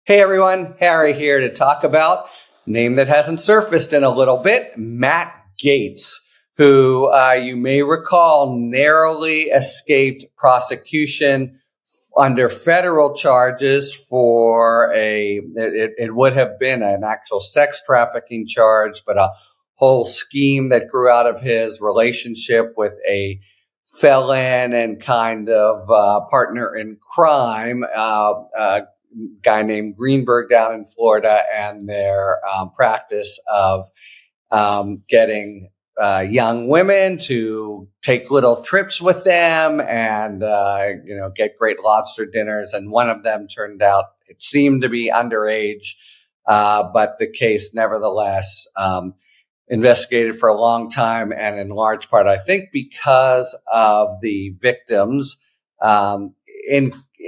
Hey everyone, Harry here to talk about a name that hasn't surfaced in a little bit, Matt Gaetz, who you may recall narrowly escaped prosecution under federal charges for it would have been an actual sex trafficking charge, but a whole scheme that grew out of his relationship with a felon and kind of partner in crime, guy named Greenberg down in Florida, and their practice of getting young women to take little trips with them and get great lobster dinners. And one of them turned out, it seemed to be underage, but the case nevertheless investigated for a long time, and in large part, I think, because of the victims'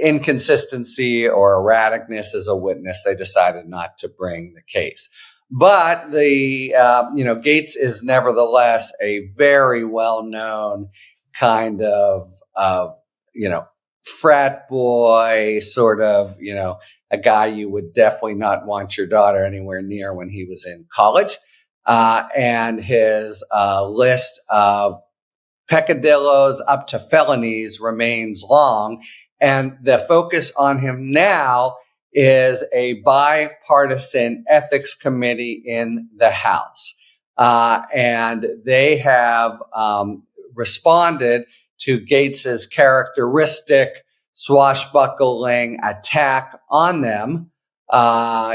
inconsistency or erraticness as a witness, they decided not to bring the case. But the Gaetz is nevertheless a very well-known kind of frat boy, sort of, a guy you would definitely not want your daughter anywhere near when he was in college. And his list of peccadillos up to felonies remains long. And the focus on him now is a bipartisan ethics committee in the House. And they have responded to Gaetz's characteristic swashbuckling attack on them.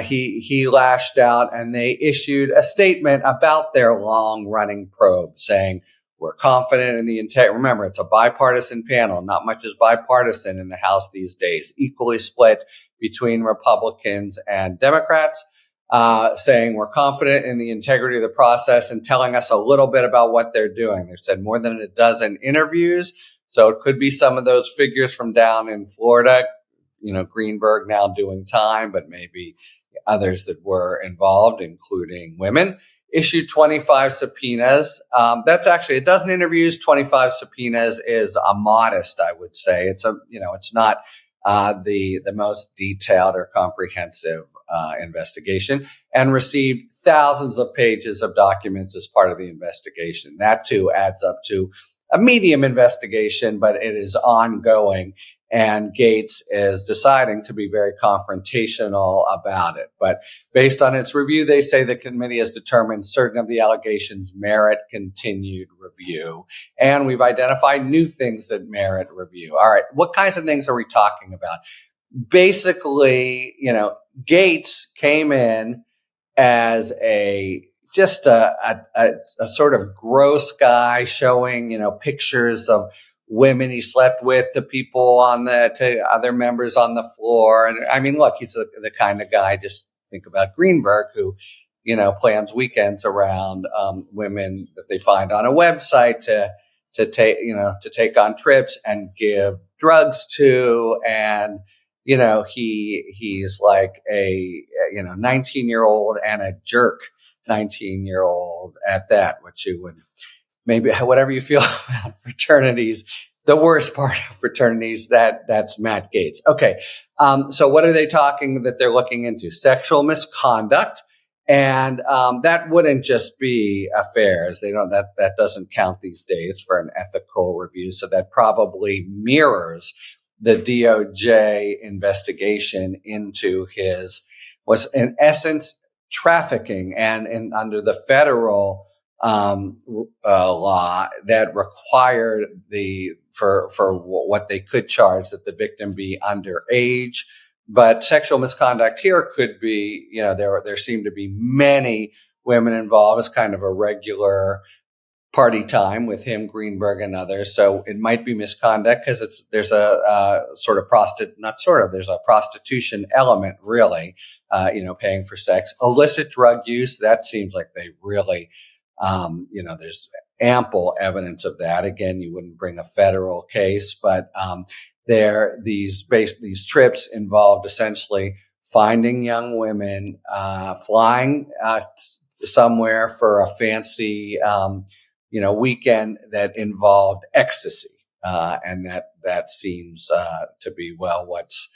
He lashed out, and they issued a statement about their long-running probe saying, "We're confident in the integrity." Remember, it's a bipartisan panel. Not much is bipartisan in the House these days, equally split between Republicans and Democrats, saying we're confident in the integrity of the process and telling us a little bit about what they're doing. They've said more than a dozen interviews, so it could be some of those figures from down in Florida, Greenberg now doing time, but maybe others that were involved, including women. Issued 25 subpoenas. That's actually a dozen interviews. 25 subpoenas is a modest, I would say. It's not the most detailed or comprehensive investigation, and received thousands of pages of documents as part of the investigation. That too adds up to a medium investigation, but it is ongoing. And Gaetz is deciding to be very confrontational about it. But based on its review, they say the committee has determined certain of the allegations merit continued review. And we've identified new things that merit review. All right, what kinds of things are we talking about? Basically, Gaetz came in as a sort of gross guy, showing, pictures of women he slept with to people to other members on the floor. And I mean, look, he's the kind of guy, just think about Greenberg, who, plans weekends around women that they find on a website to take on trips and give drugs to. And, he's like a 19-year-old and a jerk 19-year-old at that, which you would maybe, whatever you feel about fraternities, the worst part of fraternities, that's Matt Gaetz. Okay. So what are they talking that they're looking into? Sexual misconduct. And that wouldn't just be affairs. That doesn't count these days for an ethical review. So that probably mirrors the DOJ investigation into was in essence trafficking, and under the federal law that required for what they could charge, that the victim be underage. But sexual misconduct here could be, there seem to be many women involved. It's kind of a regular party time with him, Greenberg, and others. So it might be misconduct because there's a there's a prostitution element, really, paying for sex. Illicit drug use, that seems like they really, there's ample evidence of that. Again, you wouldn't bring a federal case, but these trips involved essentially finding young women, flying somewhere for a fancy weekend that involved ecstasy, and that seems to be what's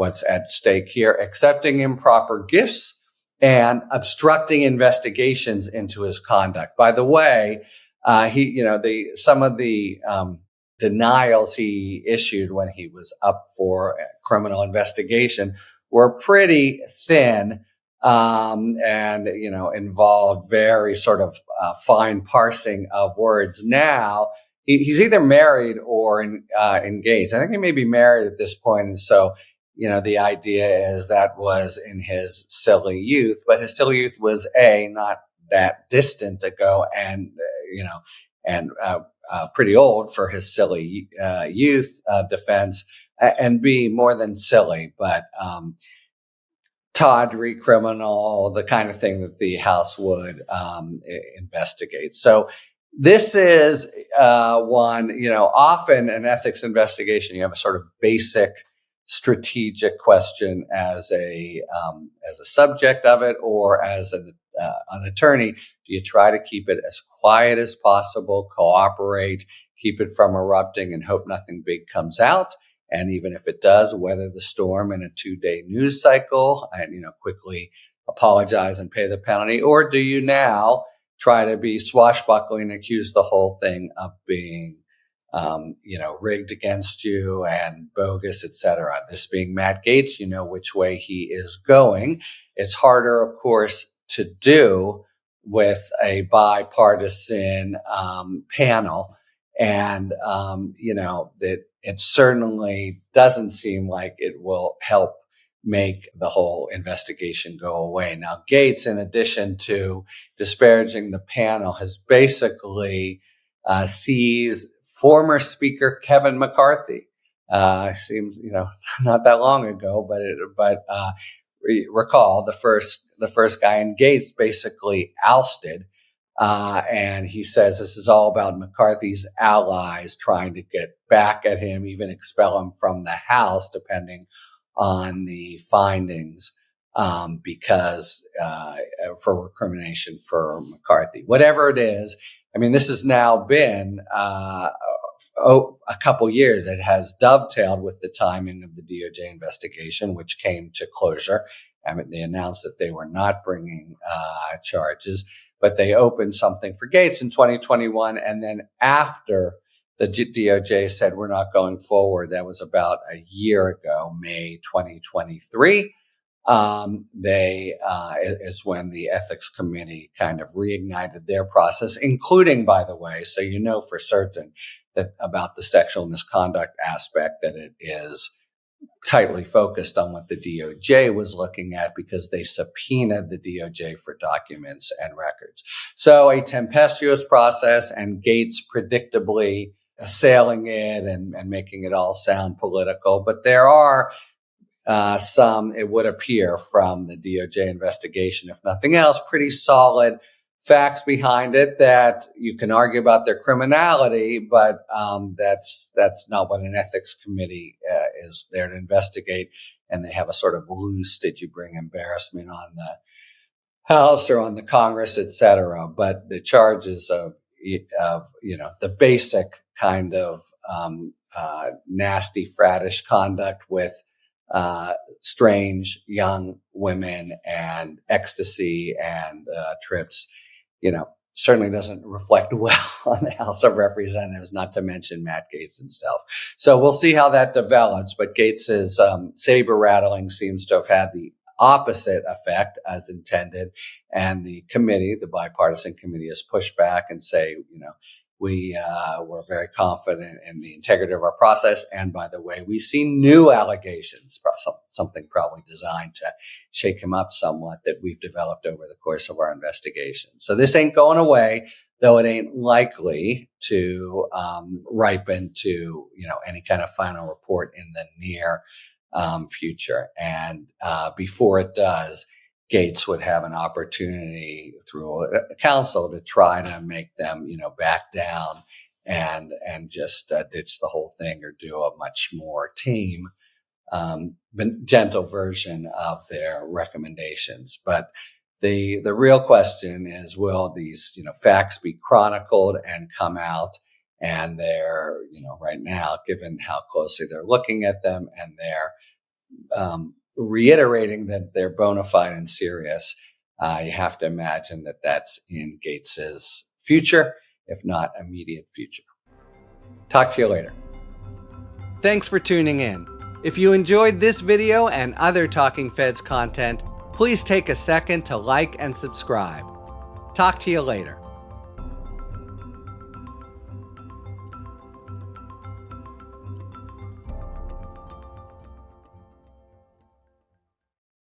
what's at stake here: accepting improper gifts and obstructing investigations into his conduct. By the way, some of the denials he issued when he was up for a criminal investigation were pretty thin, and involved very sort of fine parsing of words. Now he's either married or engaged. I think he may be married at this point, and so the idea is that was in his silly youth, but his silly youth was not that distant ago, and pretty old for his silly youth defense, and B, more than silly, but tawdry criminal, the kind of thing that the House would investigate. So this is one, often an ethics investigation, you have a sort of basic strategic question as a subject of it, or as an attorney. Do you try to keep it as quiet as possible, cooperate, keep it from erupting, and hope nothing big comes out? And even if it does, weather the storm in a 2-day news cycle and, quickly apologize and pay the penalty? Or do you now try to be swashbuckling and accuse the whole thing of being, rigged against you and bogus, et cetera? This being Matt Gaetz, which way he is going. It's harder, of course, to do with a bipartisan panel. And, that it certainly doesn't seem like it will help make the whole investigation go away. Now, Gaetz, in addition to disparaging the panel, has basically seized former Speaker Kevin McCarthy. Seems, not that long ago, but recall the first guy in Gaetz basically ousted. And he says this is all about McCarthy's allies trying to get back at him, even expel him from the House, depending on the findings, because for recrimination for McCarthy. Whatever it is, this has now been a couple years. It has dovetailed with the timing of the DOJ investigation, which came to closure. They announced that they were not bringing charges, but they opened something for Gaetz in 2021. And then after the DOJ said, we're not going forward, that was about a year ago, May 2023. Is when the ethics committee kind of reignited their process, including, by the way, so for certain that about the sexual misconduct aspect, that it is tightly focused on what the DOJ was looking at, because they subpoenaed the DOJ for documents and records. So a tempestuous process, and Gaetz predictably assailing it and making it all sound political. But there are some, it would appear from the DOJ investigation, if nothing else, pretty solid facts behind it that you can argue about their criminality, but that's not what an ethics committee is there to investigate. And they have a sort of loose, did you bring embarrassment on the House or on the Congress, et cetera. But the charges of the basic kind of nasty, frattish conduct with strange young women and ecstasy and trips, certainly doesn't reflect well on the House of Representatives, not to mention Matt Gaetz himself. So we'll see how that develops. But Gaetz's saber rattling seems to have had the opposite effect as intended. And the committee, the bipartisan committee, has pushed back and say, we're very confident in the integrity of our process. And by the way, we see new allegations, something probably designed to shake him up somewhat, that we've developed over the course of our investigation. So this ain't going away, though it ain't likely to ripen to, any kind of final report in the near future. And before it does, Gaetz would have an opportunity through a council to try to make them, back down and just ditch the whole thing, or do a much more tame, gentle version of their recommendations. But the real question is, will these, facts be chronicled and come out? And they're, right now, given how closely they're looking at them and their reiterating that they're bona fide and serious, you have to imagine that that's in Gaetz's future, if not immediate future. Talk to you later. Thanks for tuning in. If you enjoyed this video and other Talking Feds content, please take a second to like and subscribe. Talk to you later.